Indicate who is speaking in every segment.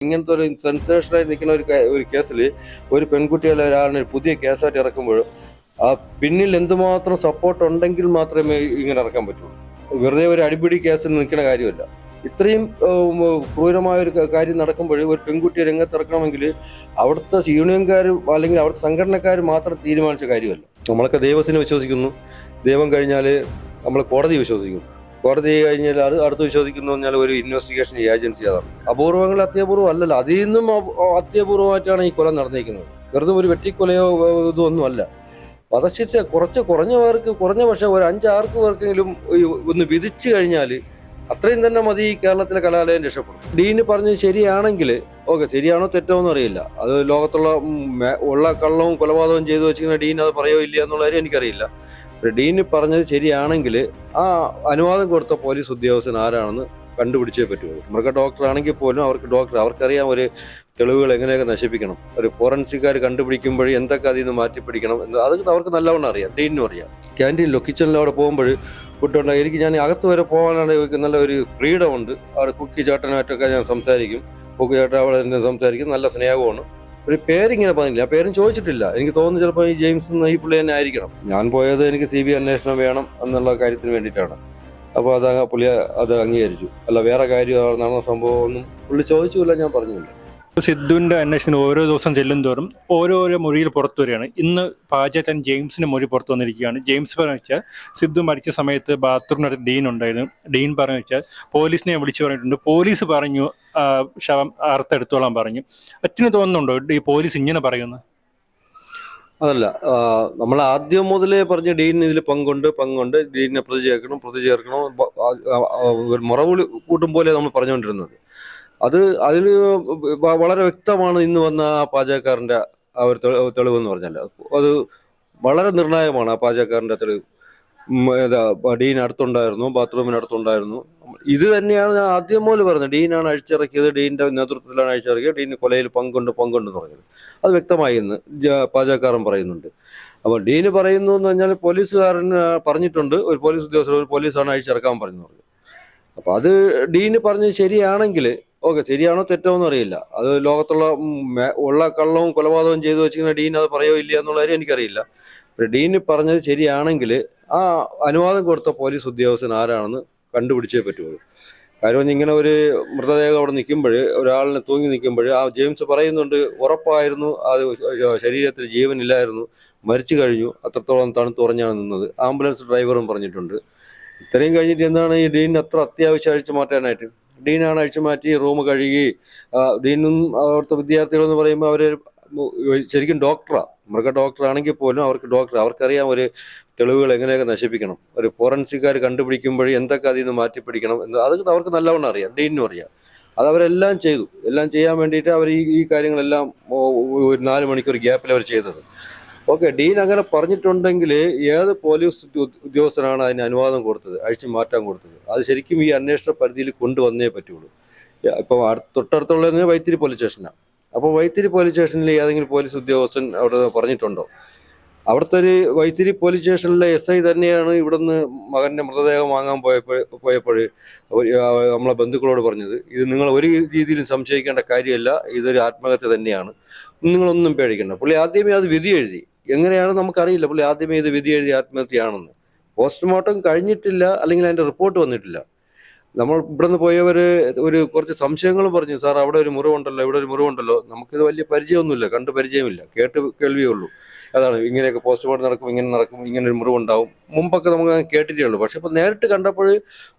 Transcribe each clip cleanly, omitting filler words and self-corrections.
Speaker 1: ഇങ്ങനത്തെ ഒരു സെൻസേഷനായി നിൽക്കുന്ന ഒരു കേസിൽ ഒരു പെൺകുട്ടികളെ ഒരാളിനെ പുതിയ കേസായിട്ട് ഇറക്കുമ്പോൾ ആ പിന്നിൽ എന്തുമാത്രം സപ്പോർട്ട് ഉണ്ടെങ്കിൽ മാത്രമേ ഇങ്ങനെ ഇറക്കാൻ പറ്റുള്ളൂ. വെറുതെ ഒരു അടിപിടി കേസിൽ നിൽക്കുന്ന കാര്യമല്ല. ഇത്രയും ക്രൂരമായ ഒരു കാര്യം നടക്കുമ്പോൾ ഒരു പെൺകുട്ടിയെ രംഗത്തിറക്കണമെങ്കിൽ അവിടുത്തെ യൂണിയൻകാർ അല്ലെങ്കിൽ അവിടുത്തെ സംഘടനക്കാർ മാത്രം തീരുമാനിച്ച കാര്യമല്ല. നമ്മളൊക്കെ ദൈവത്തിനെ വിശ്വസിക്കുന്നു. ദൈവം കഴിഞ്ഞാൽ നമ്മൾ കോടതി വിശ്വസിക്കുന്നു. കോടതി കഴിഞ്ഞാൽ അത് അടുത്ത് വിശ്വസിക്കുന്നു പറഞ്ഞാൽ ഒരു ഇൻവെസ്റ്റിഗേഷൻ ഏജൻസി. അതാണ് അപൂർവങ്ങൾ അത്യപൂർവം അല്ലല്ലോ. അതിൽ നിന്നും അത്യപൂർവമായിട്ടാണ് ഈ കൊല നടന്നിരിക്കുന്നത്. വെറുതെ ഒരു വെട്ടിക്കൊലയോ ഇതൊന്നും അല്ല. വധശിക്ഷ കുറഞ്ഞ പക്ഷേ ഒരു 5-6 പേർക്കെങ്കിലും ഒന്ന് വിധിച്ചു കഴിഞ്ഞാൽ അത്രയും തന്നെ മതി കേരളത്തിലെ കലാലയം രക്ഷപ്പെടും. ഡീന് പറഞ്ഞത് ശരിയാണെങ്കിൽ ഓക്കെ, ശരിയാണോ തെറ്റോ എന്ന് അറിയില്ല. അത് ലോകത്തുള്ള ഉള്ള കള്ളവും കൊലപാതകവും ചെയ്തു വെച്ചിരിക്കുന്ന ഡീൻ അത് പറയോ ഇല്ല എന്നുള്ള കാര്യം എനിക്കറിയില്ല. ഡീന് പറഞ്ഞത് ശരിയാണെങ്കിൽ ആ അനുവാദം കൊടുത്ത പോലീസ് ഉദ്യോഗസ്ഥൻ ആരാണെന്ന് കണ്ടുപിടിച്ചേ പറ്റുള്ളൂ. മൃഗ ഡോക്ടർ ആണെങ്കിൽ പോലും അവർക്കറിയാം ഒരു തെളിവുകൾ എങ്ങനെയൊക്കെ നശിപ്പിക്കണം. ഒരു ഫോറൻസിക്കാർ കണ്ടുപിടിക്കുമ്പോൾ എന്തൊക്കെ അതിൽ നിന്ന് മാറ്റിപ്പിടിക്കണം എന്ന് അത് അവർക്ക് നല്ലവണ്ണം അറിയാം. ഡീനും അറിയാം. ക്യാൻറ്റീനിലോ കിച്ചണിലോ അവിടെ പോകുമ്പോൾ ഫുഡുണ്ട്. ഞാൻ അകത്ത് വരെ പോകാനാണ് നല്ല ഒരു ഫ്രീഡം ഉണ്ട്. അവിടെ കുക്കി ചേട്ടനായിട്ടൊക്കെ ഞാൻ സംസാരിക്കും. കുക്കി ചേട്ടൻ അവിടെ എന്നെ സംസാരിക്കും. നല്ല സ്നേഹമാണ്. ഒരു പേരിങ്ങനെ പറഞ്ഞില്ല, ആ പേരും ചോദിച്ചിട്ടില്ല. എനിക്ക് തോന്നുന്നു ചിലപ്പോൾ ഈ ജെയിംസ് ഈ പുള്ളി തന്നെ ആയിരിക്കണം. ഞാൻ പോയത് എനിക്ക് CBI അന്വേഷണം വേണം എന്നുള്ള കാര്യത്തിന് വേണ്ടിയിട്ടാണ്. അപ്പോൾ പുള്ളി അത് അംഗീകരിച്ചു. അല്ല വേറെ കാര്യം നടന്ന സംഭവം ഒന്നും പുള്ളി ചോദിച്ചില്ല, ഞാൻ പറഞ്ഞില്ല.
Speaker 2: സിദ്ധുവിന്റെ അന്വേഷണം ഓരോ ദിവസം ചെല്ലും തോറും ഓരോരോ മൊഴിയിൽ പുറത്തു വരികയാണ്. ഇന്ന് പാചകൻ ജെയിംസിന്റെ മൊഴി പുറത്തു വന്നിരിക്കുകയാണ്. ജെയിംസ് പറഞ്ഞു വെച്ചാൽ സിദ്ധു മരിച്ച സമയത്ത് ബാത്റൂമിനടുത്ത് ഡീൻ ഉണ്ടായിരുന്നു. ഡീൻ പറഞ്ഞു വെച്ചാൽ പോലീസിനെ വിളിച്ചു പറഞ്ഞിട്ടുണ്ട്. പോലീസ് പറഞ്ഞു ശവം അറുത്തെടുത്തോളാൻ പറഞ്ഞു. അച്ഛന് തോന്നുന്നുണ്ടോ ഈ പോലീസ് ഇങ്ങനെ പറയുന്നു?
Speaker 1: അതല്ല, നമ്മൾ ആദ്യം മുതലേ പറഞ്ഞ ഡീൻ ഇതിൽ പങ്കുണ്ട്, ഡീനിനെ പ്രതി ചേർക്കണം മുറവിളി കൂട്ടും പോലെ നമ്മൾ പറഞ്ഞുകൊണ്ടിരുന്നത്. അതിൽ വളരെ വ്യക്തമാണ് ഇന്ന് വന്ന ആ പാചകക്കാരൻ്റെ ആ ഒരു തെളിവെന്ന് പറഞ്ഞാൽ. അത് വളരെ നിർണായകമാണ്. ആ പാചകക്കാരൻ്റെ തെളിവ് ഡീൻ അടുത്തുണ്ടായിരുന്നു, ബാത്റൂമിനടുത്തുണ്ടായിരുന്നു. ഇത് തന്നെയാണ് ഞാൻ ആദ്യം മുതൽ പറഞ്ഞത്. ഡീനാണ് അഴിച്ചിറക്കിയത്, ഡീനിന്റെ നേതൃത്വത്തിലാണ് അഴിച്ചിറക്കിയത്, ഡീന് കൊലയിൽ പങ്കുണ്ടെന്ന് പറഞ്ഞത്. അത് വ്യക്തമായി എന്ന് പാചകക്കാരൻ പറയുന്നുണ്ട്. അപ്പോൾ ഡീന് പറയുന്നു എന്ന് പറഞ്ഞാൽ പോലീസുകാരൻ പറഞ്ഞിട്ടുണ്ട്, ഒരു പോലീസ് ഉദ്യോഗസ്ഥർ പോലീസാണ് അഴിച്ചിറക്കാൻ പറഞ്ഞു. അപ്പോൾ അത് ഡീന് പറഞ്ഞത് ശരിയാണെങ്കിൽ ഓക്കെ, ശരിയാണോ തെറ്റോ എന്ന് അറിയില്ല. അത് ലോകത്തുള്ള ഉള്ള കള്ളവും കൊലപാതകവും ചെയ്തു വെച്ചിരിക്കുന്ന ഡീൻ അത് പറയോ ഇല്ല എന്നുള്ള കാര്യം എനിക്കറിയില്ല. ഡീന് പറഞ്ഞത് ശരിയാണെങ്കിൽ ആ അനുവാദം കൊടുത്ത പോലീസ് ഉദ്യോഗസ്ഥൻ ആരാണെന്ന് കണ്ടുപിടിച്ചേ പറ്റുള്ളൂ. കാര്യം ഇങ്ങനെ ഒരു മൃതദേഹം അവിടെ നിൽക്കുമ്പോൾ, ഒരാളിനെ തൂങ്ങി നിൽക്കുമ്പോൾ ആ ജെയിംസ് പറയുന്നുണ്ട് ഉറപ്പായിരുന്നു അത് ശരീരത്തിൽ ജീവനില്ലായിരുന്നു, മരിച്ചു കഴിഞ്ഞു, അത്രത്തോളം തണുത്തുറഞ്ഞാണ് നിന്നത്. ആംബുലൻസ് ഡ്രൈവറും പറഞ്ഞിട്ടുണ്ട്. ഇത്രയും കഴിഞ്ഞിട്ട് എന്താണ് ഈ ഡീൻ അത്ര അത്യാവശ്യം അഴിച്ചു മാറ്റാനായിട്ട്? ഡീനാണ് അഴിച്ചു മാറ്റി റൂം കഴുകി. ഡീനും അവിടുത്തെ വിദ്യാർത്ഥികളെന്ന് പറയുമ്പോൾ അവർ ശരിക്കും ഡോക്ടറാണ്. മൃഗ ഡോക്ടർ ആണെങ്കിൽ പോലും അവർക്കറിയാം ഒരു തെളിവുകൾ എങ്ങനെയൊക്കെ നശിപ്പിക്കണം. ഒരു ഫോറൻസിക്കാർ കണ്ടുപിടിക്കുമ്പോൾ എന്തൊക്കെ അതിൽ നിന്ന് മാറ്റിപ്പിടിക്കണം എന്ന് അത് അവർക്ക് നല്ലവണ്ണം അറിയാം. ഡീനും അറിയാം. അതവരെല്ലാം ചെയ്തു. എല്ലാം ചെയ്യാൻ വേണ്ടിയിട്ട് അവർ ഈ കാര്യങ്ങളെല്ലാം ഒരു 4 മണിക്കൂർ ഗ്യാപ്പിൽ അവർ ചെയ്തത്. ഓക്കെ, ഡീൻ അങ്ങനെ പറഞ്ഞിട്ടുണ്ടെങ്കിൽ ഏത് പോലീസ് ഉദ്യോഗസ്ഥനാണ് അതിന് അനുവാദം കൊടുത്തത്, അഴിച്ചു മാറ്റാൻ കൊടുത്തത്? അത് ശരിക്കും ഈ അന്വേഷണ പരിധിയിൽ കൊണ്ടുവന്നേ പറ്റുള്ളൂ. ഇപ്പം തൊട്ടടുത്തുള്ളത് വൈത്തിരി പോലീസ് സ്റ്റേഷനാണ്. അപ്പോൾ വൈത്തിരി പോലീസ് സ്റ്റേഷനിൽ ഏതെങ്കിലും പോലീസ് ഉദ്യോഗസ്ഥൻ അവിടെ പറഞ്ഞിട്ടുണ്ടോ? അവിടുത്തെ ഒരു വൈത്തിരി പോലീസ് സ്റ്റേഷനിലെ SI തന്നെയാണ് ഇവിടുന്ന് മകൻ്റെ മൃതദേഹം വാങ്ങാൻ പോയപ്പോൾ നമ്മളെ ബന്ധുക്കളോട് പറഞ്ഞത്, ഇത് നിങ്ങൾ ഒരു രീതിയിലും സംശയിക്കേണ്ട കാര്യമല്ല, ഇതൊരു ആത്മഹത്യ തന്നെയാണ്, നിങ്ങളൊന്നും പേടിക്കേണ്ട. പുള്ളി ആദ്യമേ അത് വിധി എഴുതി. എങ്ങനെയാണെന്ന് നമുക്കറിയില്ല. പുള്ളി ആദ്യമേ ഇത് വിധി എഴുതി ആത്മഹത്യയാണെന്ന്. പോസ്റ്റ്മോർട്ടം കഴിഞ്ഞിട്ടില്ല, അല്ലെങ്കിൽ അതിൻ്റെ റിപ്പോർട്ട് വന്നിട്ടില്ല. നമ്മൾ ഇവിടുന്ന് പോയവർ കുറച്ച് സംശയങ്ങൾ പറഞ്ഞു. സാർ അവിടെ ഒരു മുറിവുണ്ടല്ലോ, ഇവിടെ ഒരു മുറിവുണ്ടല്ലോ. നമുക്കിത് വലിയ പരിചയമൊന്നുമില്ല, കണ്ട് പരിചയമില്ല, കേൾവിയേ ഉള്ളൂ. അതാണ് ഇങ്ങനെയൊക്കെ പോസ്റ്റ്മോർട്ടം നടക്കും, ഇങ്ങനെ ഒരു മുറിവുണ്ടാവും. മുമ്പൊക്കെ നമുക്ക് കേട്ടിട്ടേ ഉള്ളൂ. പക്ഷെ ഇപ്പം നേരിട്ട് കണ്ടപ്പോൾ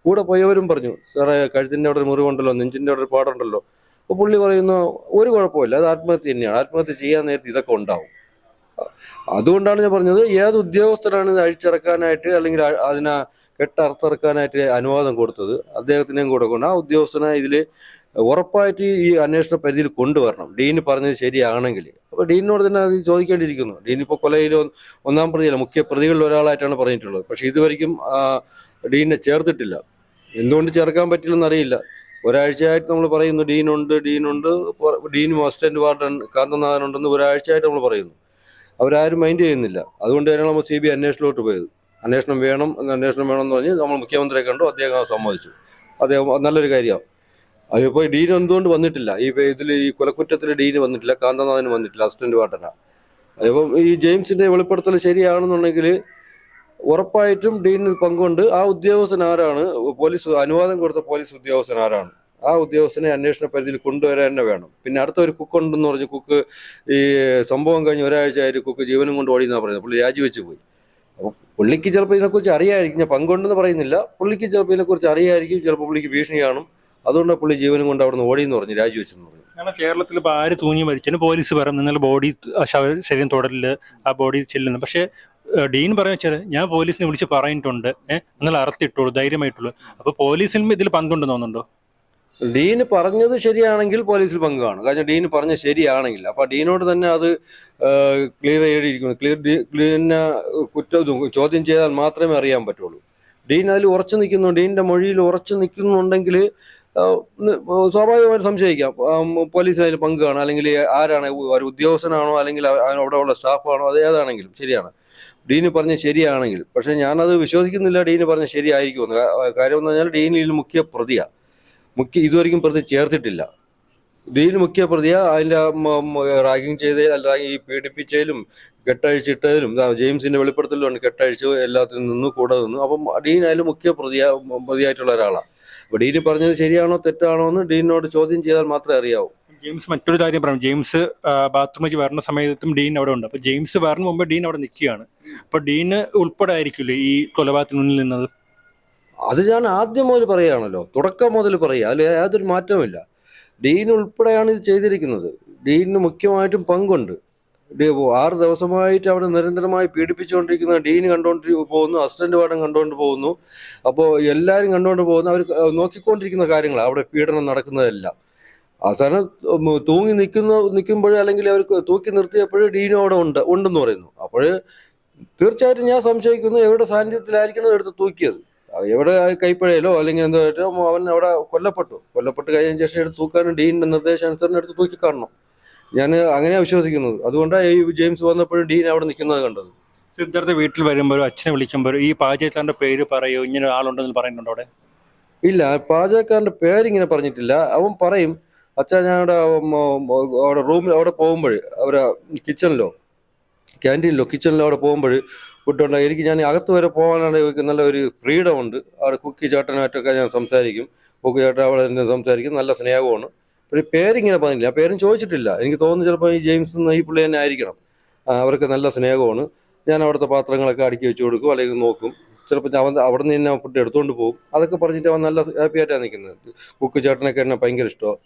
Speaker 1: കൂടെ പോയവരും പറഞ്ഞു, സാറേ കഴുത്തിൻ്റെ അവിടെ ഒരു മുറിവുണ്ടല്ലോ, നെഞ്ചിൻ്റെ അവിടെ ഒരു പാടുണ്ടല്ലോ. അപ്പോൾ പുള്ളി പറയുന്നു ഒരു കുഴപ്പമില്ല, അത് ആത്മഹത്യ തന്നെയാണ്, ആത്മഹത്യ ചെയ്യാൻ നേരത്തെ ഇതൊക്കെ ഉണ്ടാവും. അതുകൊണ്ടാണ് ഞാൻ പറഞ്ഞത്, ഏത് ഉദ്യോഗസ്ഥരാണ് ഇത് അഴിച്ചിറക്കാനായിട്ട് അല്ലെങ്കിൽ അതിനെ കെട്ടറുത്തിറക്കാനായിട്ട് അനുവാദം കൊടുത്തത്, അദ്ദേഹത്തിനെയും കൂടെ കൊണ്ട് ആ ഉദ്യോഗസ്ഥനെ ഇതിൽ ഉറപ്പായിട്ട് ഈ അന്വേഷണ പരിധിയിൽ കൊണ്ടുവരണം. ഡീന് പറഞ്ഞത് ശരിയാണെങ്കിൽ. അപ്പോൾ ഡീനിനോട് തന്നെ അത് ചോദിക്കേണ്ടിയിരിക്കുന്നു. ഡീനിപ്പോൾ കൊലയിൽ 1-ാം പ്രതിയല്ല, മുഖ്യ പ്രതികളിൽ ഒരാളായിട്ടാണ് പറഞ്ഞിട്ടുള്ളത്. പക്ഷെ ഇതുവരെയും ഡീനെ ചേർത്തിട്ടില്ല. എന്തുകൊണ്ട് ചേർക്കാൻ പറ്റില്ലെന്നറിയില്ല. ഒരാഴ്ചയായിട്ട് നമ്മൾ പറയുന്നു ഡീനുണ്ട്, ഡീനും അസിസ്റ്റന്റ് വാർഡൻ കാന്തനാഥനുണ്ടെന്ന് ഒരാഴ്ചയായിട്ട് നമ്മൾ പറയുന്നു. അവരാരും മൈൻഡ് ചെയ്യുന്നില്ല. അതുകൊണ്ട് തന്നെയാണ് നമ്മൾ CBI അന്വേഷണത്തിലോട്ട് പോയത്. അന്വേഷണം വേണമെന്ന് പറഞ്ഞ് നമ്മൾ മുഖ്യമന്ത്രിയെ കണ്ടു, അദ്ദേഹം സമ്മതിച്ചു. അദ്ദേഹം നല്ലൊരു കാര്യമാണ്. അതിപ്പോ ഡീൻ എന്തുകൊണ്ട് വന്നിട്ടില്ല ഈ കൊലക്കുറ്റത്തിൽ ഡീന് വന്നിട്ടില്ല, കാന്തനാഥന് വന്നിട്ടില്ല, അസിസ്റ്റന്റ് വാർഡനാ. അതിപ്പം ഈ ജെയിംസിന്റെ വെളിപ്പെടുത്തൽ ശരിയാണെന്നുണ്ടെങ്കിൽ ഉറപ്പായിട്ടും ഡീനിന് പങ്കുണ്ട്. ആ ഉദ്യോഗസ്ഥൻ ആരാണ്, പോലീസ് അനുവാദം കൊടുത്ത പോലീസ് ഉദ്യോഗസ്ഥൻ ആരാണ്, ആ ഉദ്യോഗസ്ഥനെ അന്വേഷണ പരിധിയിൽ കൊണ്ടുവരാൻ തന്നെ വേണം. പിന്നെ അടുത്ത ഒരു കുക്ക് ഉണ്ടെന്ന് പറഞ്ഞ് കുക്ക് ഈ സംഭവം കഴിഞ്ഞ് ഒരാഴ്ചയായിട്ട് കുക്ക് ജീവനും കൊണ്ട് ഓടിയെന്നാണ് പറയുന്നത്. പുള്ളി രാജിവെച്ച് പോയി. അപ്പോൾ പുള്ളിക്ക് ചിലപ്പോൾ ഇതിനെക്കുറിച്ച് അറിയായിരിക്കും, ഞാൻ പങ്കുണ്ടെന്ന് പറയുന്നില്ല, പുള്ളിക്ക് ചിലപ്പോൾ ഇതിനെക്കുറിച്ച് അറിയായിരിക്കും, ചിലപ്പോൾ പുള്ളിക്ക് ഭീഷണി കാണും. അതുകൊണ്ട് പുള്ളി ജീവനും കൊണ്ട് അവിടെ നിന്ന് ഓടിയെന്ന് പറഞ്ഞു, രാജിവെച്ചെന്ന് പറഞ്ഞു.
Speaker 2: കാരണം കേരളത്തിൽ ഇപ്പോൾ ആര് തൂങ്ങി മരിച്ചാലും പോലീസ് പറയും നിങ്ങൾ ബോഡി ശരീരം തുടരില്, ആ ബോഡി ചെല്ലുന്നു. പക്ഷേ ഡീൻ പറയാൻ വെച്ചാൽ ഞാൻ പോലീസിനെ വിളിച്ച് പറഞ്ഞിട്ടുണ്ട്, നിങ്ങൾ അറസ്റ്റിട്ടുള്ളൂ, ധൈര്യമായിട്ടുള്ളൂ. അപ്പോൾ പോലീസിനും ഇതിൽ പങ്കുണ്ടെന്ന് തോന്നുന്നുണ്ടോ?
Speaker 1: ഡീന് പറഞ്ഞത് ശരിയാണെങ്കിൽ പോലീസിൽ പങ്ക് കാണും. കാരണം ഡീന് പറഞ്ഞത് ശരിയാണെങ്കിൽ അപ്പൊ ഡീനോട് തന്നെ അത് ക്ലിയർ ചെയ്തിരിക്കുന്നു. ഡീനെ ചോദ്യം ചെയ്താൽ മാത്രമേ അറിയാൻ പറ്റുള്ളൂ. ഡീൻ അതിൽ ഉറച്ചു നിൽക്കുന്നു, ഡീനിന്റെ മൊഴിയിൽ ഉറച്ചു നിൽക്കുന്നുണ്ടെങ്കിൽ സ്വാഭാവികമായിട്ട് സംശയിക്കാം പോലീസിന് അതിൽ പങ്ക് കാണും, അല്ലെങ്കിൽ ആരാണ്, ഒരു ഉദ്യോഗസ്ഥനാണോ അല്ലെങ്കിൽ അവിടെ ഉള്ള സ്റ്റാഫാണോ, അത് ഏതാണെങ്കിലും ശരിയാണ് ഡീന് പറഞ്ഞ ശരിയാണെങ്കിൽ. പക്ഷെ ഞാനത് വിശ്വസിക്കുന്നില്ല ഡീന് പറഞ്ഞ ശരിയായിരിക്കുമെന്ന്. കാര്യം എന്ന് പറഞ്ഞാൽ ഡീൻ ഇതിൽ മുഖ്യ പ്രതിയാണ്. ഇതുവരെയും പ്രതി ചേർത്തിട്ടില്ല. ഡീൻ മുഖ്യ പ്രതിയാ. അതിന്റെ റാഗിങ് ചെയ്ത് അല്ലെങ്കിൽ ഈ പീഡിപ്പിച്ചതിലും കെട്ടഴിച്ചിട്ടതിലും ജെയിംസിന്റെ വെളിപ്പെടുത്തലുണ്ട്, കെട്ടഴിച്ചു എല്ലാത്തിൽ നിന്നും കൂടെ നിന്നു. അപ്പം ഡീൻ അതിൽ മുഖ്യ പ്രതിയായിട്ടുള്ള ഒരാളാണ്. അപ്പൊ ഡീന് പറഞ്ഞത് ശരിയാണോ തെറ്റാണോ എന്ന് ഡീനോട് ചോദ്യം ചെയ്താൽ മാത്രമേ അറിയാവൂ.
Speaker 2: ജെയിംസ് മറ്റൊരു കാര്യം പറഞ്ഞു, ജെയിംസ് ബാത്റൂമിൽ വരുന്ന സമയത്തും ഡീൻ അവിടെ ഉണ്ട്. അപ്പൊ ജെയിംസ് വരുന്ന മുമ്പ് ഡീൻ അവിടെ നിൽക്കുകയാണ്. അപ്പൊ ഡീന് ഉൾപ്പെടെ ആയിരിക്കില്ലേ ഈ കൊലപാതകത്തിന് മുന്നിൽ നിന്നത്?
Speaker 1: അത് ഞാൻ ആദ്യം മുതൽ പറയുകയാണല്ലോ, തുടക്കം മുതൽ പറയുക, അതിൽ യാതൊരു മാറ്റവുമില്ല. ഡീൻ ഉൾപ്പെടെയാണ് ഇത് ചെയ്തിരിക്കുന്നത്. ഡീനിന് മുഖ്യമായിട്ടും പങ്കുണ്ട്. 6 ദിവസമായിട്ട് അവിടെ നിരന്തരമായി പീഡിപ്പിച്ചുകൊണ്ടിരിക്കുന്ന ഡീൻ കണ്ടുകൊണ്ട് പോകുന്നു, അസിസ്റ്റന്റ് വാർഡൻ കണ്ടുകൊണ്ട് പോകുന്നു. അപ്പോൾ എല്ലാവരും കണ്ടുകൊണ്ട് പോകുന്നു. അവർ നോക്കിക്കൊണ്ടിരിക്കുന്ന കാര്യങ്ങളാണ് അവിടെ പീഡനം നടക്കുന്നതെല്ലാം. അവസാനം നിൽക്കുമ്പോഴേ അല്ലെങ്കിൽ അവർക്ക് തൂക്കി നിർത്തിയപ്പോഴേ ഡീനും അവിടെ ഉണ്ടെന്ന് പറയുന്നു. അപ്പോൾ തീർച്ചയായിട്ടും ഞാൻ സംശയിക്കുന്നു എവിടെ സാന്നിധ്യത്തിലായിരിക്കണം എടുത്ത് തൂക്കിയത്. എവിടെ കൈപ്പഴയിലോ അല്ലെങ്കിൽ എന്തോ അവൻ അവിടെ കൊല്ലപ്പെട്ട് കഴിഞ്ഞ ശേഷം എടുത്ത് തൂക്കാനും ഡീനിന്റെ നിർദ്ദേശാനുസരണം എടുത്ത് തൂക്കി കാണണം. ഞാൻ അങ്ങനെയാണ് വിശ്വസിക്കുന്നത്. അതുകൊണ്ടാണ് ഈ ജെയിംസ് വന്നപ്പോഴും ഡീൻ അവിടെ നിൽക്കുന്നത് കണ്ടത്.
Speaker 2: സിദ്ധാർത്ഥ വീട്ടിൽ വരുമ്പോഴോ അച്ഛനെ വിളിക്കുമ്പോഴോ ഈ പാചകക്കാരന്റെ പേര് പറയോ, ഇങ്ങനെ ആളുണ്ടെന്ന് പറയുന്നുണ്ടോ അവിടെ?
Speaker 1: ഇല്ല, പാചകക്കാരന്റെ പേരിങ്ങനെ പറഞ്ഞിട്ടില്ല. അവൻ പറയും അച്ഛാ ഞാൻ അവിടെ റൂമിൽ അവിടെ പോകുമ്പോൾ അവരെ കിച്ചണിലോ അവിടെ പോകുമ്പോൾ ഫുഡുണ്ട്, എനിക്ക് ഞാൻ അകത്ത് വരെ പോകാനാണ് നല്ല ഒരു ഫ്രീഡം ഉണ്ട്. അവിടെ കുക്കി ചേട്ടനായിട്ടൊക്കെ ഞാൻ സംസാരിക്കും. കുക്കി ചേട്ടൻ അവിടെ തന്നെ സംസാരിക്കും, നല്ല സ്നേഹമാണ്. ഒരു പേരിങ്ങനെ പറഞ്ഞില്ല, ആ പേരും ചോദിച്ചിട്ടില്ല. എനിക്ക് തോന്നുന്നു ചിലപ്പോൾ ഈ ജെയിംസ് ഈ പുള്ളി തന്നെ ആയിരിക്കണം. അവർക്ക് നല്ല സ്നേഹമാണ്. ഞാൻ അവിടുത്തെ പാത്രങ്ങളൊക്കെ അടുക്കി വെച്ച് കൊടുക്കും, അല്ലെങ്കിൽ നോക്കും. ചിലപ്പോൾ അവൻ അവിടെ നിന്ന് തന്നെ ഫുഡ് എടുത്തുകൊണ്ട് പോകും. അതൊക്കെ പറഞ്ഞിട്ട് അവൻ നല്ല ഹാപ്പി ആയിട്ടാണ് നിൽക്കുന്നത്. കുക്ക് ചേട്ടനൊക്കെ എന്നെ ഭയങ്കര ഇഷ്ടമാണ്.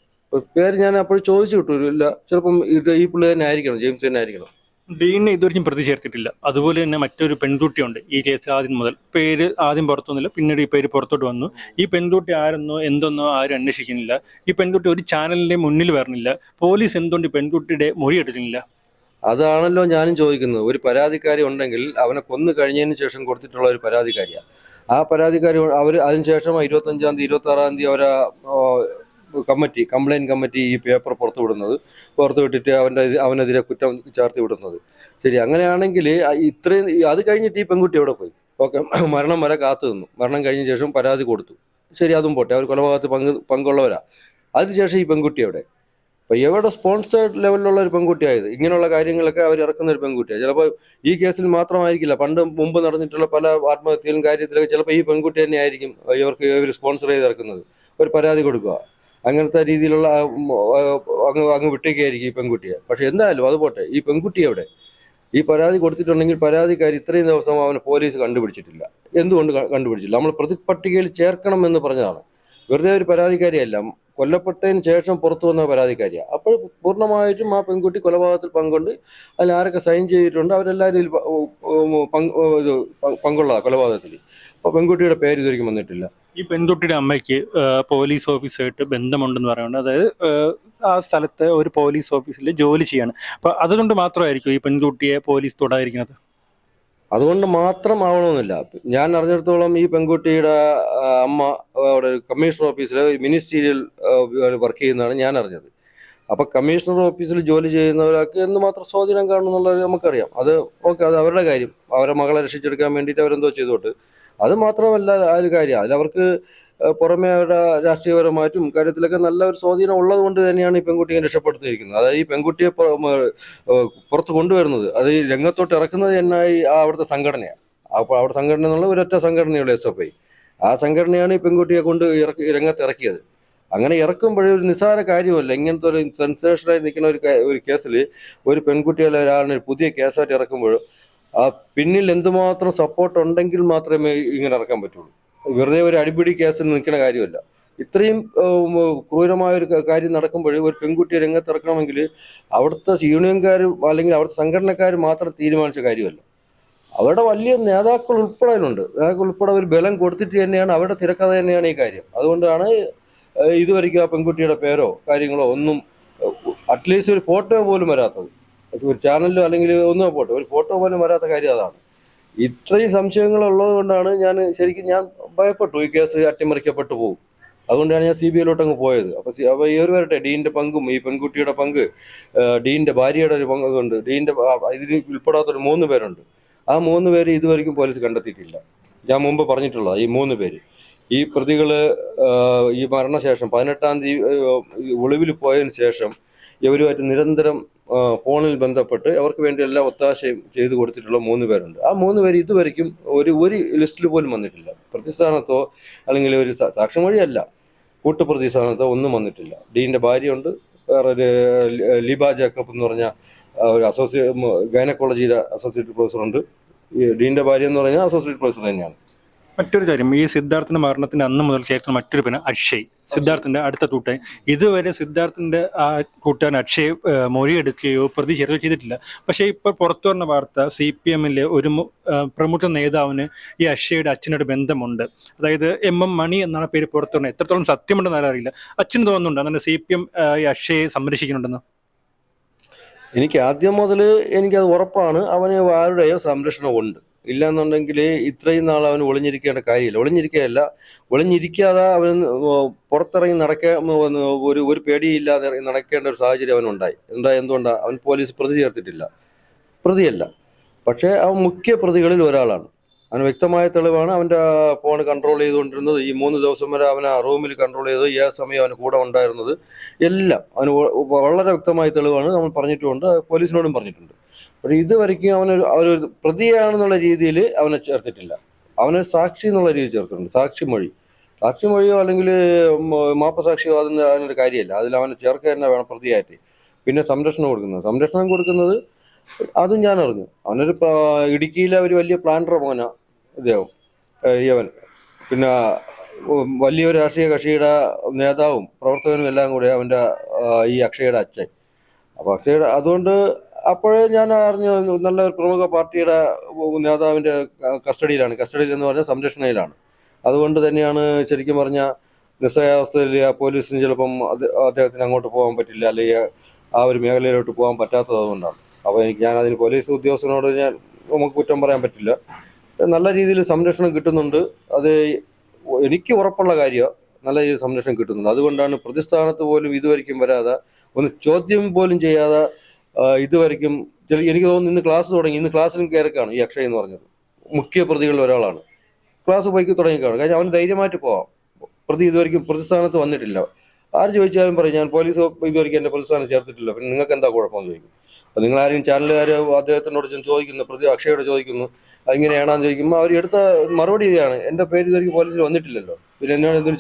Speaker 1: പേര് ഞാൻ അപ്പോൾ ചോദിച്ചു കിട്ടൂല്ല. ചിലപ്പം ഈ പുള്ളി തന്നെ ആയിരിക്കണം, ജെയിംസ് തന്നെ ആയിരിക്കണം.
Speaker 2: ഡീനെ ഇതുവരെയും പ്രതി ചേർത്തിട്ടില്ല. അതുപോലെ തന്നെ മറ്റൊരു പെൺകുട്ടിയുണ്ട് ഈ കേസ് ആദ്യം മുതൽ. പേര് ആദ്യം പുറത്തൊന്നുമില്ല, പിന്നീട് ഈ പേര് പുറത്തോട്ട് വന്നു. ഈ പെൺകുട്ടി ആരെന്നോ എന്തെന്നോ ആരും അന്വേഷിക്കുന്നില്ല. ഈ പെൺകുട്ടി ഒരു ചാനലിന്റെ മുന്നിൽ വരണില്ല. പോലീസ് എന്തുകൊണ്ട് ഈ പെൺകുട്ടിയുടെ മൊഴി എടുക്കുന്നില്ല?
Speaker 1: അതാണല്ലോ ഞാനും ചോദിക്കുന്നത്. ഒരു പരാതിക്കാരി ഉണ്ടെങ്കിൽ അവനെ കൊന്നു കഴിഞ്ഞതിന് ശേഷം കൊടുത്തിട്ടുള്ള ഒരു പരാതിക്കാരിയാണ്. ആ പരാതിക്കാരി അവർ അതിനുശേഷം 25-ാം തീയതി 26-ാം തീയതി അവരെ കംപ്ലൈന്റ് കമ്മിറ്റി ഈ പേപ്പർ പുറത്തു വിട്ടിട്ട് അവനെതിരെ കുറ്റം ചാർത്തി വിടുന്നത്. ശരി, അങ്ങനെയാണെങ്കിൽ ഇത്രയും അത് കഴിഞ്ഞിട്ട് ഈ പെൺകുട്ടി എവിടെ പോയി? ഓക്കെ, മരണം വരെ കാത്തു നിന്നു. മരണം കഴിഞ്ഞ ശേഷം പരാതി കൊടുത്തു. ശരി, അതും പോട്ടെ, അവർ കൊലപാതകത്തിൽ പങ്കുള്ളവരാ. അതിനുശേഷം ഈ പെൺകുട്ടി എവിടെ? അപ്പൊ എവിടെ സ്പോൺസേർഡ് ലെവലിലുള്ള ഒരു പെൺകുട്ടിയായത്? ഇങ്ങനെയുള്ള കാര്യങ്ങളൊക്കെ അവർ ഇറക്കുന്ന ഒരു പെൺകുട്ടിയാണ്. ചിലപ്പോൾ ഈ കേസിൽ മാത്രമായിരിക്കില്ല, മുമ്പ് നടന്നിട്ടുള്ള പല ആത്മഹത്യയിലും കാര്യത്തിലൊക്കെ ചിലപ്പോൾ ഈ പെൺകുട്ടി തന്നെ ആയിരിക്കും ഇവർ സ്പോൺസർ ചെയ്ത് ഇറക്കുന്നത്. ഒരു പരാതി കൊടുക്കുക, അങ്ങനത്തെ രീതിയിലുള്ള അങ്ങ് വിട്ടേക്കായിരിക്കും ഈ പെൺകുട്ടിയെ. പക്ഷെ എന്തായാലും അത് പോട്ടെ, ഈ പെൺകുട്ടി എവിടെ? ഈ പരാതി കൊടുത്തിട്ടുണ്ടെങ്കിൽ പരാതിക്കാരി ഇത്രയും ദിവസം അവനെ പോലീസ് കണ്ടുപിടിച്ചിട്ടില്ല. എന്തുകൊണ്ട് കണ്ടുപിടിച്ചില്ല? നമ്മൾ പ്രതിപട്ടികയിൽ ചേർക്കണം എന്ന് പറഞ്ഞതാണ്. വെറുതെ ഒരു പരാതിക്കാരിയല്ല, കൊല്ലപ്പെട്ടതിന് ശേഷം പുറത്തു വന്ന പരാതിക്കാരിയാണ്. അപ്പോൾ പൂർണ്ണമായിട്ടും ആ പെൺകുട്ടി കൊലപാതകത്തിൽ പങ്കുണ്ട്. അതിൽ ആരൊക്കെ സൈൻ ചെയ്തിട്ടുണ്ട് അവരെല്ലാവരും ഇതിൽ പങ്കുള്ള കൊലപാതകത്തിൽ. അപ്പോൾ പെൺകുട്ടിയുടെ പേര് ഇതുവരെയും വന്നിട്ടില്ല.
Speaker 2: ഈ പെൺകുട്ടിയുടെ അമ്മയ്ക്ക് പോലീസ് ഓഫീസായിട്ട് ബന്ധമുണ്ടെന്ന് പറയുന്നത്, അതായത് ആ സ്ഥലത്ത് ഒരു പോലീസ് ഓഫീസിൽ ജോലി ചെയ്യാണ്. അപ്പൊ അതുകൊണ്ട് മാത്രമായിരിക്കും ഈ പെൺകുട്ടിയെ പോലീസ് തൊടാതിരിക്കുന്നത്?
Speaker 1: അതുകൊണ്ട് മാത്രം ആവണമെന്നില്ല. ഞാൻ അറിഞ്ഞിടത്തോളം ഈ പെൺകുട്ടിയുടെ അമ്മ അവിടെ കമ്മീഷണർ ഓഫീസിൽ മിനിസ്റ്റീരിയൽ വർക്ക് ചെയ്യുന്നതാണ് ഞാൻ അറിഞ്ഞത്. അപ്പൊ കമ്മീഷണർ ഓഫീസിൽ ജോലി ചെയ്യുന്നവരൊക്കെ എന്തുമാത്രം സ്വാധീനം കാണും എന്നുള്ളത് നമുക്കറിയാം. അത് ഓക്കെ, അത് അവരുടെ കാര്യം. അവരുടെ മകളെ രക്ഷിച്ചെടുക്കാൻ വേണ്ടിയിട്ട് അവരെന്തോ ചെയ്തോട്ട്. അത് മാത്രമല്ല ആ ഒരു കാര്യം അതിലവർക്ക് പുറമെ അവരുടെ രാഷ്ട്രീയപരമായിട്ടും കാര്യത്തിലൊക്കെ നല്ല ഒരു സ്വാധീനം ഉള്ളത് കൊണ്ട് തന്നെയാണ് ഈ പെൺകുട്ടിയെ രക്ഷപ്പെടുത്തിയിരിക്കുന്നത്. അതായത് ഈ പെൺകുട്ടിയെ പുറത്ത് കൊണ്ടുവരുന്നത്, അത് ഈ രംഗത്തോട്ട് ഇറക്കുന്നത് തന്നെ ഈ അവിടുത്തെ സംഘടനയാണ്. അപ്പോൾ അവിടെ സംഘടന എന്നുള്ള ഒരൊറ്റ സംഘടനയുള്ള SFI, ആ സംഘടനയാണ് ഈ പെൺകുട്ടിയെ കൊണ്ട് രംഗത്ത് ഇറക്കിയത്. അങ്ങനെ ഇറക്കുമ്പോഴേ ഒരു നിസ്സാര കാര്യമല്ല, ഇങ്ങനത്തെ ഒരു സെൻസേഷനായി നിൽക്കുന്ന ഒരു കേസിൽ ഒരു പെൺകുട്ടിയെ ഒരാളിനെ പുതിയ കേസായിട്ട് ഇറക്കുമ്പോൾ ആ പിന്നിൽ എന്തുമാത്രം സപ്പോർട്ട് ഉണ്ടെങ്കിൽ മാത്രമേ ഇങ്ങനെ ഇറക്കാൻ പറ്റുള്ളൂ. വെറുതെ ഒരു അടിപിടി കേസിൽ നിൽക്കുന്ന കാര്യമല്ല. ഇത്രയും ക്രൂരമായ ഒരു കാര്യം നടക്കുമ്പോൾ ഒരു പെൺകുട്ടിയെ രംഗത്തിറക്കണമെങ്കിൽ അവിടുത്തെ യൂണിയൻകാർ അല്ലെങ്കിൽ അവിടുത്തെ സംഘടനക്കാർ മാത്രം തീരുമാനിച്ച കാര്യമല്ല. അവരുടെ വലിയ നേതാക്കൾ ഉൾപ്പെടെ അതിലുണ്ട്. നേതാക്കൾ ഉൾപ്പെടെ ഒരു ബലം കൊടുത്തിട്ട് തന്നെയാണ് അവരുടെ തിരക്കഥ തന്നെയാണ് ഈ കാര്യം. അതുകൊണ്ടാണ് ഇതുവരെയ്ക്കും ആ പെൺകുട്ടിയുടെ പേരോ കാര്യങ്ങളോ ഒന്നും, അറ്റ്ലീസ്റ്റ് ഒരു ഫോട്ടോ പോലും വരാത്തത്. ഒരു ചാനലിലോ അല്ലെങ്കിൽ ഒന്നും പോട്ടെ, ഒരു ഫോട്ടോ പോലും വരാത്ത കാര്യം അതാണ്. ഇത്രയും സംശയങ്ങൾ ഉള്ളത് കൊണ്ടാണ് ഞാൻ ഭയപ്പെട്ടു ഈ കേസ് അട്ടിമറിക്കപ്പെട്ടു പോകും. അതുകൊണ്ടാണ് ഞാൻ CBI അങ്ങ് പോയത്. അപ്പോൾ ഈ ഒരു വരട്ടെ, ഡീനിന്റെ പങ്കും ഈ പെൺകുട്ടിയുടെ പങ്ക്, ഡീനിന്റെ ഭാര്യയുടെ ഒരു പങ്കുണ്ട്, ഡീനിന്റെ ഇതിൽ ഉൾപ്പെടാത്തൊരു 3 പേരുണ്ട്. ആ 3 പേര് ഇതുവരെയ്ക്കും പോലീസ് കണ്ടെത്തിയിട്ടില്ല. ഞാൻ മുമ്പ് പറഞ്ഞിട്ടുള്ള ഈ 3 പേര്, ഈ പ്രതികള് ഈ മരണശേഷം 18-ാം തീയതി ഒളിവിൽ പോയതിനു ശേഷം ഇവരുമായിട്ട് നിരന്തരം ഫോണിൽ ബന്ധപ്പെട്ട് അവർക്ക് വേണ്ടി എല്ലാ ഒത്താശയും ചെയ്തു കൊടുത്തിട്ടുള്ള 3 പേരുണ്ട്. ആ 3 പേര് ഇതുവരെയ്ക്കും ഒരു ലിസ്റ്റിൽ പോലും വന്നിട്ടില്ല. പ്രതിസ്ഥാനത്തോ അല്ലെങ്കിൽ ഒരു സാക്ഷിമൊഴിയല്ല, കൂട്ടുപ്രതിസ്ഥാനത്തോ ഒന്നും വന്നിട്ടില്ല. ഡീനിന്റെ ഭാര്യയുണ്ട്, വേറൊരു ലിബ ജേക്കബ് എന്ന് പറഞ്ഞ ഒരു ഗൈനക്കോളജിയിലെ അസോസിയേറ്റ് പ്രൊഫസറുണ്ട്. ഈ ഡീനിന്റെ ഭാര്യ എന്ന് പറഞ്ഞാൽ അസോസിയേറ്റ് പ്രൊഫസർ തന്നെയാണ്.
Speaker 2: മറ്റൊരു കാര്യം, ഈ സിദ്ധാർത്ഥിന്റെ മരണത്തിന്റെ അന്ന് മുതൽ കേൾക്കുന്ന മറ്റൊരു പേര് അക്ഷയ്, സിദ്ധാർത്ഥിന്റെ അടുത്ത കൂട്ടുകാരൻ. ഇതുവരെ സിദ്ധാർത്ഥിന്റെ ആ കൂട്ടുകാരൻ അക്ഷയ് മൊഴിയെടുക്കുകയോ പ്രതി ചേർക്കുകയോ ചെയ്തിട്ടില്ല. പക്ഷേ ഇപ്പൊ പുറത്തു വന്ന വാർത്ത CPM-ലെ ഒരു പ്രമുഖ നേതാവിന് ഈ അക്ഷയുടെ അച്ഛനോട് ബന്ധമുണ്ട്. അതായത് MM മണി എന്നാണ് പേര് പുറത്തു വന്നത്. എത്രത്തോളം സത്യമുണ്ടെന്ന് അറിയില്ല. അച്ഛന് തോന്നുന്നുണ്ട് അങ്ങനെ CPM ഈ അക്ഷയെ സംരക്ഷിക്കുന്നുണ്ടെന്ന്?
Speaker 1: എനിക്ക് ആദ്യം മുതൽ എനിക്കത് ഉറപ്പാണ്, അവന് ആരുടെയോ സംരക്ഷണം ഉണ്ട്. ഇല്ലാന്നുണ്ടെങ്കിൽ ഇത്രയും നാൾ അവന് ഒളിഞ്ഞിരിക്കേണ്ട കാര്യമില്ല. ഒളിഞ്ഞിരിക്കാതെ അവൻ പുറത്തിറങ്ങി ഒരു പേടിയില്ലാതെ നടക്കേണ്ട ഒരു സാഹചര്യം അവനുണ്ടായി. എന്തുകൊണ്ടാണ്? അവൻ പോലീസ് പ്രതി ചേർത്തിട്ടില്ല, പ്രതിയല്ല. പക്ഷേ അവൻ മുഖ്യ പ്രതികളിൽ ഒരാളാണ്. അവന് വ്യക്തമായ തെളിവാണ്. അവൻ്റെ ഫോൺ കൺട്രോൾ ചെയ്തുകൊണ്ടിരുന്നത് ഈ 3 ദിവസം വരെ അവൻ ആ റൂമിൽ കൺട്രോൾ ചെയ്തത്, ഏത് സമയം അവന് കൂടെ ഉണ്ടായിരുന്നത് എല്ലാം അവന് വളരെ വ്യക്തമായ തെളിവാണ്. നമ്മൾ പറഞ്ഞിട്ടുമുണ്ട്, പോലീസിനോടും പറഞ്ഞിട്ടുണ്ട്. പക്ഷേ ഇതുവരെയ്ക്കും അവനൊരു പ്രതിയാണെന്നുള്ള രീതിയിൽ അവനെ ചേർത്തിട്ടില്ല. അവനൊരു സാക്ഷി എന്നുള്ള രീതിയിൽ ചേർത്തിട്ടുണ്ട്. സാക്ഷിമൊഴിയോ അല്ലെങ്കിൽ മാപ്പസാക്ഷിയോ അതിനൊരു കാര്യമല്ല. അതിൽ അവനെ ചേർക്കുക തന്നെ വേണം പ്രതിയായിട്ട്. പിന്നെ സംരക്ഷണം കൊടുക്കുന്നത് അതും ഞാൻ അറിഞ്ഞു. അവനൊരു ഇടുക്കിയിലെ ഒരു വലിയ പ്ലാന്റർ മോനാ ഇദ്ദേഹം, യവൻ. പിന്നെ വലിയൊരു രാഷ്ട്രീയ കക്ഷിയുടെ നേതാവും പ്രവർത്തകനും എല്ലാം കൂടെ അവൻ്റെ ഈ അക്ഷയുടെ അച്ഛൻ. അപ്പോൾ അതുകൊണ്ട് അപ്പോഴേ ഞാൻ അറിഞ്ഞു നല്ലൊരു പ്രമുഖ പാർട്ടിയുടെ നേതാവിൻ്റെ കസ്റ്റഡിയിൽ എന്ന് പറഞ്ഞാൽ സംരക്ഷണയിലാണ്. അതുകൊണ്ട് തന്നെയാണ് ശരിക്കും പറഞ്ഞാൽ നിസ്സഹായാവസ്ഥയിൽ പോലീസിന് ചിലപ്പം അദ്ദേഹത്തിന് അങ്ങോട്ട് പോകാൻ പറ്റില്ല, അല്ലെങ്കിൽ ആ ഒരു മേഖലയിലോട്ട് പോകാൻ പറ്റാത്തത് അതുകൊണ്ടാണ്. അപ്പോൾ ഞാനതിന് പോലീസ് ഉദ്യോഗസ്ഥനോട് നമുക്ക് കുറ്റം പറയാൻ പറ്റില്ല. നല്ല രീതിയിൽ സംരക്ഷണം കിട്ടുന്നുണ്ട്. അത് എനിക്ക് ഉറപ്പുള്ള കാര്യമാണ്, നല്ല രീതിയിൽ സംരക്ഷണം കിട്ടുന്നുണ്ട്. അതുകൊണ്ടാണ് പ്രതിസ്ഥാനത്ത് പോലും ഇതുവരെയ്ക്കും വരാതെ, ഒന്ന് ചോദ്യം പോലും ചെയ്യാതെ ഇതുവരെയ്ക്കും. എനിക്ക് തോന്നുന്നു ഇന്ന് ക്ലാസ് തുടങ്ങി, ഇന്ന് ക്ലാസ്സിലും കയറിക്കാണ് ഈ അക്ഷയ് എന്ന് പറഞ്ഞത്. മുഖ്യ പ്രതികളിൽ ഒരാളാണ്. ക്ലാസ് പോയി തുടങ്ങിക്കാണ്. കാര്യം അവന് ധൈര്യമായിട്ട് പോവാം. പ്രതി ഇതുവരെയ്ക്കും പ്രതിസ്ഥാനത്ത് വന്നിട്ടില്ല. ആര് ചോദിച്ചാലും പറയും ഞാൻ പോലീസ് ഇതുവരെയ്ക്കും എൻ്റെ പ്രതിസ്ഥാനം ചേർത്തിട്ടില്ല, പിന്നെ നിങ്ങൾക്ക് എന്താ കുഴപ്പമെന്ന് ചോദിക്കും. അപ്പോൾ നിങ്ങളാരും ചാനലുകാർ അദ്ദേഹത്തിനോട് ചോദിക്കുന്നു, പ്രതി അക്ഷയോട് ചോദിക്കുന്നു അതിങ്ങനെയാണെന്ന് ചോദിക്കുമ്പോൾ അവർ എടുത്ത മറുപടി ഇതാണ്, എൻ്റെ പേര് ഇതുവരെയ്ക്കും പോലീസിൽ വന്നിട്ടില്ലല്ലോ, പിന്നെ എന്നോട് എന്തിനു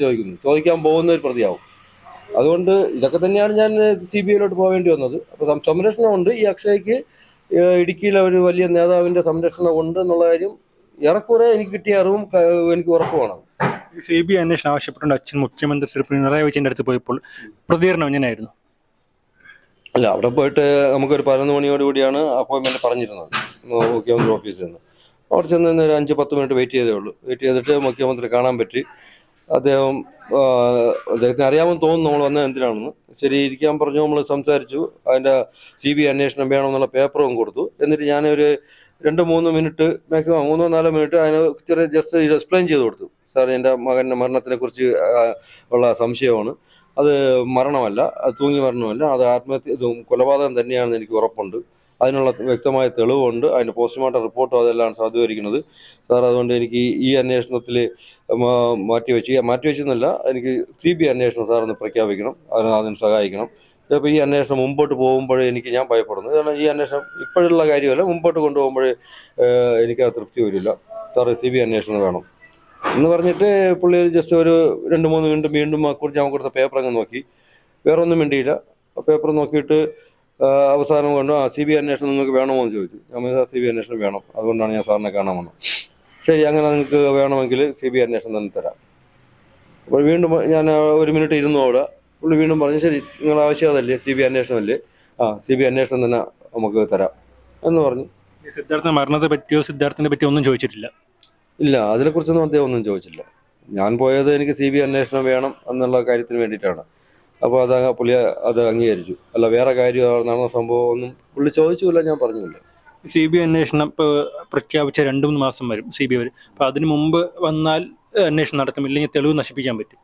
Speaker 1: ചോദിക്കാൻ പോകുന്ന ഒരു പ്രതിയാവും. അതുകൊണ്ട് ഇതൊക്കെ തന്നെയാണ് ഞാൻ CBI പോകേണ്ടി വന്നത്. അപ്പോൾ സംരക്ഷണമുണ്ട് ഈ അക്ഷയ്ക്ക്. ഇടുക്കിയിലെ ഒരു വലിയ നേതാവിൻ്റെ സംരക്ഷണം ഉണ്ട് എന്നുള്ള കാര്യം ഏറെക്കുറെ എനിക്ക് കിട്ടിയ അറിവും എനിക്ക് ഉറപ്പ് വേണം.
Speaker 2: CBI അന്വേഷണം ആവശ്യപ്പെട്ടുണ്ട് അച്ഛൻ മുഖ്യമന്ത്രി ശ്രീ പിണറായി വിജയന്റെ അടുത്ത് പോയപ്പോൾ പ്രതികരണം എങ്ങനെയായിരുന്നു?
Speaker 1: അല്ല, അവിടെ പോയിട്ട് നമുക്കൊരു 11 മണിയോടുകൂടിയാണ് അപ്പോയിൻമെൻറ്റ് പറഞ്ഞിരുന്നത് മുഖ്യമന്ത്രി ഓഫീസിൽ നിന്ന്. അവിടെ ചെന്ന് ഒരു 5-10 മിനിറ്റ് വെയിറ്റ് ചെയ്തേ ഉള്ളൂ. വെയിറ്റ് ചെയ്തിട്ട് മുഖ്യമന്ത്രി കാണാൻ പറ്റി. അദ്ദേഹത്തിന് അറിയാമെന്ന് തോന്നുന്നു നമ്മൾ വന്നത് എന്തിനാണെന്ന്. ശരി, ഇരിക്കാൻ പറഞ്ഞു. നമ്മൾ സംസാരിച്ചു. അതിൻ്റെ CBI അന്വേഷണം വേണമെന്നുള്ള പേപ്പറും കൊടുത്തു. എന്നിട്ട് ഞാനൊരു 2-3 മിനിറ്റ്, മാക്സിമം 3-4 മിനിറ്റ് അതിന് ജസ്റ്റ് എക്സ്പ്ലെയിൻ ചെയ്ത് കൊടുത്തു. സാർ, എൻ്റെ മകൻ്റെ മരണത്തിനെ കുറിച്ച് ഉള്ള സംശയമാണ്. അത് മരണമല്ല, അത് തൂങ്ങി മരണമല്ല, അത് കൊലപാതകം തന്നെയാണെന്ന് എനിക്ക് ഉറപ്പുണ്ട്. അതിനുള്ള വ്യക്തമായ തെളിവുണ്ട്, അതിൻ്റെ പോസ്റ്റ്മോർട്ടം റിപ്പോർട്ടും അതെല്ലാം സാധൂകരിക്കുന്നത്. സാർ അതുകൊണ്ട് എനിക്ക് ഈ അന്വേഷണത്തിൽ മാറ്റിവെച്ചെന്നല്ല, എനിക്ക് CBI അന്വേഷണം സാറൊന്ന് പ്രഖ്യാപിക്കണം, അതിന് സഹായിക്കണം. ചിലപ്പോൾ ഈ അന്വേഷണം മുമ്പോട്ട് പോകുമ്പോൾ ഞാൻ ഭയപ്പെടുന്നു. കാരണം ഈ അന്വേഷണം ഇപ്പോഴുള്ള കാര്യമല്ല, മുമ്പോട്ട് കൊണ്ടുപോകുമ്പോൾ എനിക്ക് തൃപ്തി വരില്ല. സാർ CBI അന്വേഷണം വേണം എന്ന് പറഞ്ഞിട്ട് പുള്ളി ജസ്റ്റ് ഒരു 2-3 മിനിറ്റ് വീണ്ടും ഞാൻ കൊടുത്ത പേപ്പർ അങ്ങ് നോക്കി, വേറെ ഒന്നും വേണ്ടിയില്ല. പേപ്പർ നോക്കിയിട്ട് അവസാനം കൊണ്ട് CBI അന്വേഷണം നിങ്ങൾക്ക് വേണമോ എന്ന് ചോദിച്ചു. ഞാൻ CBI അന്വേഷണം വേണം, അതുകൊണ്ടാണ് ഞാൻ സാറിനെ കാണാൻ വന്നത്. ശരി, അങ്ങനെ നിങ്ങൾക്ക് വേണമെങ്കിൽ CBI അന്വേഷണം തന്നെ തരാം. അപ്പോൾ വീണ്ടും ഞാൻ 1 മിനിറ്റ് ഇരുന്നു അവിടെ. പുള്ളി വീണ്ടും പറഞ്ഞു, ശരി നിങ്ങൾ ആവശ്യമതല്ലേ, CBI അന്വേഷണമല്ലേ, CBI അന്വേഷണം തന്നെ നമുക്ക് തരാം എന്ന് പറഞ്ഞു.
Speaker 2: സിദ്ധാർത്ഥ മരണത്തെ പറ്റിയോ സിദ്ധാർത്ഥിനെ പറ്റിയോ ഒന്നും ചോദിച്ചിട്ടില്ല?
Speaker 1: ഇല്ല, അതിനെക്കുറിച്ചൊന്നും അദ്ദേഹം ഒന്നും ചോദിച്ചില്ല. ഞാൻ പോയത് എനിക്ക് CBI അന്വേഷണം വേണം എന്നുള്ള കാര്യത്തിന് വേണ്ടിയിട്ടാണ്. അപ്പോൾ പുള്ളി അത് അംഗീകരിച്ചു. അല്ല വേറെ കാര്യം നടന്ന സംഭവം ഒന്നും പുള്ളി ചോദിച്ചില്ല, ഞാൻ പറഞ്ഞില്ല.
Speaker 2: CBI അന്വേഷണം ഇപ്പോൾ പ്രഖ്യാപിച്ച 2-3 മാസം വരും CBI വരും. അപ്പോൾ അതിന് മുമ്പ് വന്നാൽ അന്വേഷണം നടത്തും, ഇല്ലെങ്കിൽ തെളിവ് നശിപ്പിക്കാൻ പറ്റും.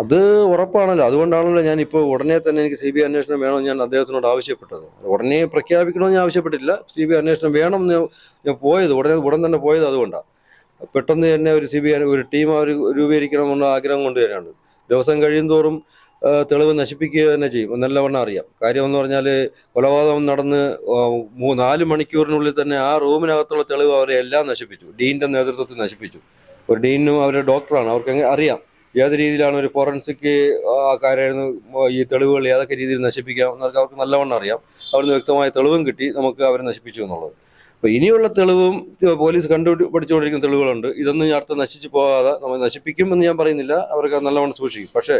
Speaker 1: അത് ഉറപ്പാണല്ലോ. അതുകൊണ്ടാണല്ലോ ഞാൻ ഇപ്പോൾ ഉടനെ തന്നെ എനിക്ക് CBI അന്വേഷണം വേണമെന്ന് ഞാൻ അദ്ദേഹത്തിനോട് ആവശ്യപ്പെട്ടത്. ഉടനെ പ്രഖ്യാപിക്കണമെന്ന് ഞാൻ ആവശ്യപ്പെട്ടില്ല, CBI അന്വേഷണം വേണം എന്ന് ഞാൻ പോയത്, ഉടൻ തന്നെ പോയത് അതുകൊണ്ടാണ്. പെട്ടെന്ന് തന്നെ ഒരു CBI ഒരു ടീം അവർ രൂപീകരിക്കണമെന്നുള്ള ആഗ്രഹം കൊണ്ട് തന്നെയാണ്. ദിവസം കഴിയുന്തോറും തെളിവ് നശിപ്പിക്കുക തന്നെ ചെയ്യും, നല്ലവണ്ണം അറിയാം. കാര്യം എന്ന് പറഞ്ഞാൽ കൊലപാതകം നടന്ന് 4 മണിക്കൂറിനുള്ളിൽ തന്നെ ആ റൂമിനകത്തുള്ള തെളിവ് അവരെ എല്ലാം നശിപ്പിച്ചു. ഡീൻ്റെ നേതൃത്വത്തിൽ നശിപ്പിച്ചു. ഒരു ഡീനും അവരുടെ ഡോക്ടറാണ്, അവർക്ക് അറിയാം ഏത് രീതിയിലാണ് ഒരു ഫോറൻസിക് കാര്യമായിരുന്നു ഈ തെളിവുകൾ ഏതൊക്കെ രീതിയിൽ നശിപ്പിക്കാം എന്നൊക്കെ അവർക്ക് നല്ലവണ്ണം അറിയാം. അവിടുന്ന് വ്യക്തമായ തെളിവും കിട്ടി, നമുക്ക് അവരെ നശിപ്പിച്ചു എന്നുള്ളത്. അപ്പോൾ ഇനിയുള്ള തെളിവും പോലീസ് പഠിച്ചുകൊണ്ടിരിക്കുന്ന തെളിവുകളുണ്ട്. ഇതൊന്നും അടുത്ത് നശിച്ചു പോകാതെ നമ്മൾ നശിപ്പിക്കും എന്ന് ഞാൻ പറയുന്നില്ല, അവർക്ക് നല്ലവണ്ണം സൂക്ഷിക്കും. പക്ഷേ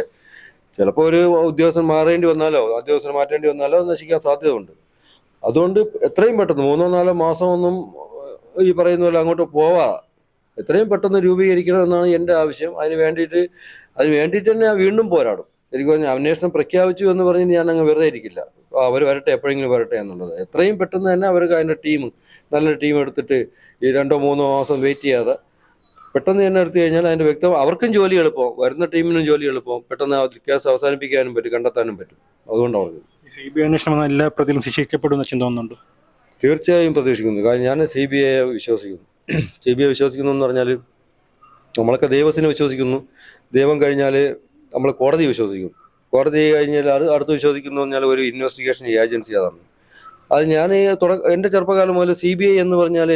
Speaker 1: ചിലപ്പോൾ ഒരു ഉദ്യോഗസ്ഥൻ മാറേണ്ടി വന്നാലോ ഉദ്യോഗസ്ഥൻ മാറ്റേണ്ടി വന്നാലോ നശിക്കാൻ സാധ്യതയുണ്ട്. അതുകൊണ്ട് എത്രയും പെട്ടെന്ന് 3-4 മാസമൊന്നും ഈ പറയുന്ന പോലെ അങ്ങോട്ട് പോവാ, എത്രയും പെട്ടെന്ന് രൂപീകരിക്കണം എന്നാണ് എൻ്റെ ആവശ്യം. അതിന് വേണ്ടിയിട്ട് തന്നെ ഞാൻ വീണ്ടും പോരാടും. എനിക്ക് പറഞ്ഞാൽ അന്വേഷണം പ്രഖ്യാപിച്ചു എന്ന് പറഞ്ഞ് ഞാൻ അങ്ങ് വെറുതെ ഇരിക്കില്ല. അവർ വരട്ടെ, എപ്പോഴെങ്കിലും വരട്ടെ എന്നുള്ളത്. എത്രയും പെട്ടെന്ന് തന്നെ അവർക്ക് അതിൻ്റെ നല്ലൊരു ടീം എടുത്തിട്ട് ഈ 2-3 മാസം വെയിറ്റ് ചെയ്യാതെ പെട്ടെന്ന് തന്നെ എടുത്തു കഴിഞ്ഞാൽ അതിൻ്റെ അവർക്കും ജോലി എളുപ്പം, വരുന്ന ടീമിനും ജോലി എളുപ്പം, പെട്ടെന്ന് കേസ് അവസാനിപ്പിക്കാനും പറ്റും, കണ്ടെത്താനും പറ്റും. അതുകൊണ്ടാണ് അവർക്ക്
Speaker 2: CBI അന്വേഷണം എല്ലാ പ്രതികളും ശിക്ഷിക്കപ്പെടുമെന്ന് വെച്ച് തോന്നുന്നുണ്ട്.
Speaker 1: തീർച്ചയായും പ്രതീക്ഷിക്കുന്നു. കാരണം ഞാൻ CBI വിശ്വസിക്കുന്നു. CBI വിശ്വസിക്കുന്നു എന്ന് പറഞ്ഞാൽ നമ്മളൊക്കെ ദൈവത്തിനെ വിശ്വസിക്കുന്നു. ദൈവം കഴിഞ്ഞാൽ നമ്മൾ കോടതി വിശ്വസിക്കും. കോടതി കഴിഞ്ഞാൽ അടുത്ത് വിശ്വസിക്കുന്നു പറഞ്ഞാൽ ഒരു ഇൻവെസ്റ്റിഗേഷൻ ഏജൻസി. അതാണ് അത് ഞാൻ എൻ്റെ ചെറുപ്പകാലം മുതൽ CBI എന്ന് പറഞ്ഞാൽ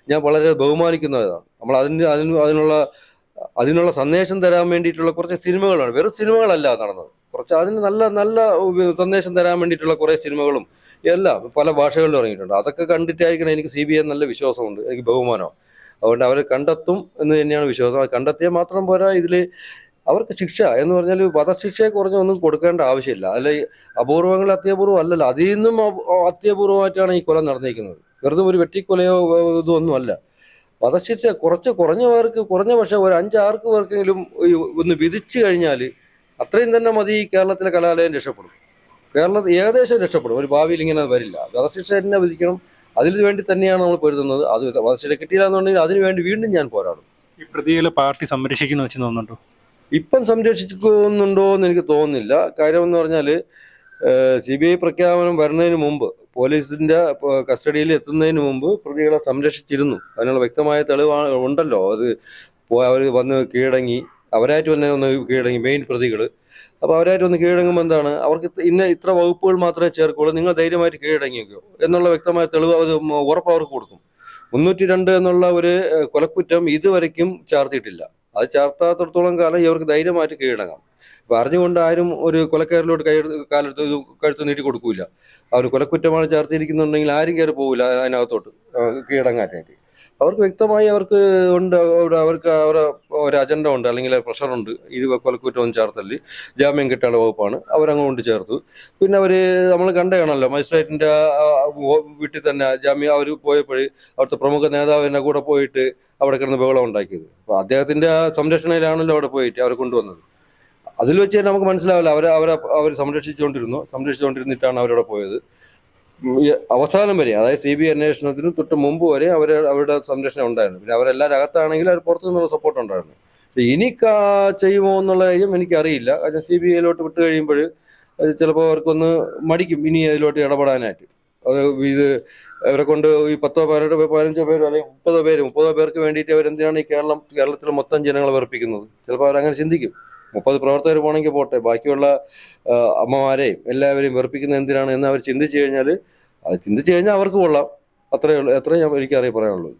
Speaker 1: ഞാൻ വളരെ ബഹുമാനിക്കുന്നതാണ്. നമ്മൾ അതിനുള്ള സന്ദേശം തരാൻ വേണ്ടിയിട്ടുള്ള കുറച്ച് സിനിമകളാണ്, വെറും സിനിമകളല്ല നടന്നത്. കുറച്ച് അതിന് നല്ല സന്ദേശം തരാൻ വേണ്ടിയിട്ടുള്ള കുറേ സിനിമകളും എല്ലാം പല ഭാഷകളിലും ഇറങ്ങിയിട്ടുണ്ട്. അതൊക്കെ കണ്ടിട്ടായിരിക്കണം എനിക്ക് CBI നല്ല വിശ്വാസമുണ്ട്, എനിക്ക് ബഹുമാനമാണ്. അതുകൊണ്ട് അവർ കണ്ടെത്തും എന്ന് തന്നെയാണ് വിശ്വാസം. അത് കണ്ടെത്തിയാൽ മാത്രം പോരാ, ഇതിൽ അവർക്ക് ശിക്ഷ എന്ന് പറഞ്ഞാൽ വധശിക്ഷയെ കുറഞ്ഞൊന്നും കൊടുക്കേണ്ട ആവശ്യമില്ല. അതിൽ അപൂർവങ്ങൾ അത്യപൂർവം അല്ലല്ലോ, അതിൽ നിന്നും അത്യപൂർവമായിട്ടാണ് ഈ കൊല നടന്നിരിക്കുന്നത്. വെറുതെ ഒരു വെട്ടിക്കൊലയോ ഇതൊന്നും അല്ല. വധശിക്ഷ കുറഞ്ഞ പക്ഷേ ഒരു 5-6 പേർക്കെങ്കിലും ഒന്ന് വിധിച്ചു കഴിഞ്ഞാൽ അത്രയും തന്നെ മതി. കേരളത്തിലെ കലാലയം രക്ഷപ്പെടും, കേരളത്തിൽ ഏകദേശം രക്ഷപ്പെടും. ഒരു ഭാവിയിൽ ഇങ്ങനെ വരില്ല. വധശിക്ഷ തന്നെ വിധിക്കണം, അതിനു വേണ്ടി തന്നെയാണ് നമ്മൾ പൊരുതുന്നത്. അത് വധശിക്ഷ കിട്ടിയില്ല എന്നുണ്ടെങ്കിൽ അതിനു വേണ്ടി വീണ്ടും ഞാൻ പോരാടും.
Speaker 2: ഈ പ്രതികളെ പാർട്ടി സംരക്ഷിക്കുന്നു വെച്ച് തോന്നുന്നുണ്ടോ?
Speaker 1: ഇപ്പം സംരക്ഷിക്കുന്നുണ്ടോ എന്ന് എനിക്ക് തോന്നുന്നില്ല. കാര്യം എന്ന് പറഞ്ഞാൽ CBI പ്രഖ്യാപനം വരുന്നതിന് മുമ്പ്, പോലീസിൻ്റെ കസ്റ്റഡിയിൽ എത്തുന്നതിന് മുമ്പ് പ്രതികളെ സംരക്ഷിച്ചിരുന്നു. അതിനുള്ള വ്യക്തമായ തെളിവ് ഉണ്ടല്ലോ. അത് അവർ വന്ന് കീഴടങ്ങി, അവരായിട്ട് തന്നെ ഒന്ന് കീഴടങ്ങി, മെയിൻ പ്രതികൾ. അപ്പോൾ അവരായിട്ട് ഒന്ന് കീഴടങ്ങുമ്പോൾ എന്താണ്, അവർക്ക് ഇത്ര വകുപ്പുകൾ മാത്രമേ ചേർക്കുള്ളൂ, നിങ്ങൾ ധൈര്യമായിട്ട് കീഴടങ്ങിക്കോ എന്നുള്ള വ്യക്തമായ തെളിവ് അത് ഉറപ്പ് അവർക്ക് കൊടുക്കും. 302 എന്നുള്ള ഒരു കൊലക്കുറ്റം ഇതുവരയ്ക്കും ചാർത്തിയിട്ടില്ല. അത് ചാർത്താത്തടത്തോളം കാലം ഇവർക്ക് ധൈര്യമായിട്ട് കീഴടങ്ങാം. അപ്പം അറിഞ്ഞുകൊണ്ട് ആരും ഒരു കൊലക്കാരിലോട്ട് കഴുത്ത് നീട്ടി കൊടുക്കൂല. അവർ കൊലക്കുറ്റമാണ് ചാർത്തിയിരിക്കുന്നുണ്ടെങ്കിൽ ആരും കയറി പോകില്ല അതിനകത്തോട്ട് കീഴടങ്ങാനായിട്ട്. അവർക്ക് വ്യക്തമായി അവർക്ക് ഒരു അജണ്ട ഉണ്ട്, അല്ലെങ്കിൽ പ്രഷറുണ്ട്. ഇത് കൊലക്കുറ്റവും ചേർത്തല് ജാമ്യം കിട്ടാനുള്ള വകുപ്പാണ്, അവരങ്ങോട്ട് ചേർത്തു. പിന്നെ നമ്മൾ കണ്ടതാണല്ലോ, മജിസ്ട്രേറ്റിൻ്റെ വീട്ടിൽ തന്നെ ജാമ്യം അവർ പോയപ്പോൾ അവിടുത്തെ പ്രമുഖ നേതാവിൻ്റെ കൂടെ പോയിട്ട് അവിടെ കിടന്ന് ബഹളം ഉണ്ടാക്കിയത്. അപ്പോൾ അദ്ദേഹത്തിൻ്റെ സംരക്ഷണയിലാണല്ലോ അവിടെ പോയിട്ട് അവരെ കൊണ്ടുവന്നത്. അതിൽ വെച്ച് തന്നെ നമുക്ക് മനസ്സിലാവില്ല അവർ സംരക്ഷിച്ചുകൊണ്ടിരുന്നിട്ടാണ് അവരവിടെ പോയത്. അവസാനം വരെ, അതായത് CBI അന്വേഷണത്തിന് തൊട്ട് മുമ്പ് വരെ അവരുടെ സംരക്ഷണം ഉണ്ടായിരുന്നു. പിന്നെ അവരെല്ലാവരും അകത്താണെങ്കിൽ അവർ പുറത്തു നിന്നുള്ള സപ്പോർട്ട് ഉണ്ടായിരുന്നു. പക്ഷെ ഇനി ചെയ്യുമോ എന്നുള്ള കാര്യം എനിക്കറിയില്ല. കാരണം CBIയിലോട്ട് വിട്ട് കഴിയുമ്പോൾ ചിലപ്പോൾ അവർക്കൊന്ന് മടിക്കും ഇനി അതിലോട്ട് ഇടപെടാനായിട്ട്. അത് ഇത് അവരെ കൊണ്ട് ഈ 10 പേരുടെ 15 പേരോ അല്ലെങ്കിൽ 30 പേർക്ക് വേണ്ടിയിട്ട് അവരെന്തിനാണ് ഈ കേരളത്തിലെ മൊത്തം ജനങ്ങളെ വെറുപ്പിക്കുന്നത്? ചിലപ്പോൾ അവരങ്ങനെ ചിന്തിക്കും. 30 പ്രവർത്തകർ പോകണമെങ്കിൽ പോട്ടെ, ബാക്കിയുള്ള അമ്മമാരെയും എല്ലാവരെയും വെറുപ്പിക്കുന്നത് എന്തിനാണ് എന്ന് അവർ ചിന്തിച്ചു കഴിഞ്ഞാൽ അവർക്ക് കൊള്ളാം. അത്രയേ ഉള്ളൂ. എനിക്കറിയാൻ പറയാനുള്ളൂ.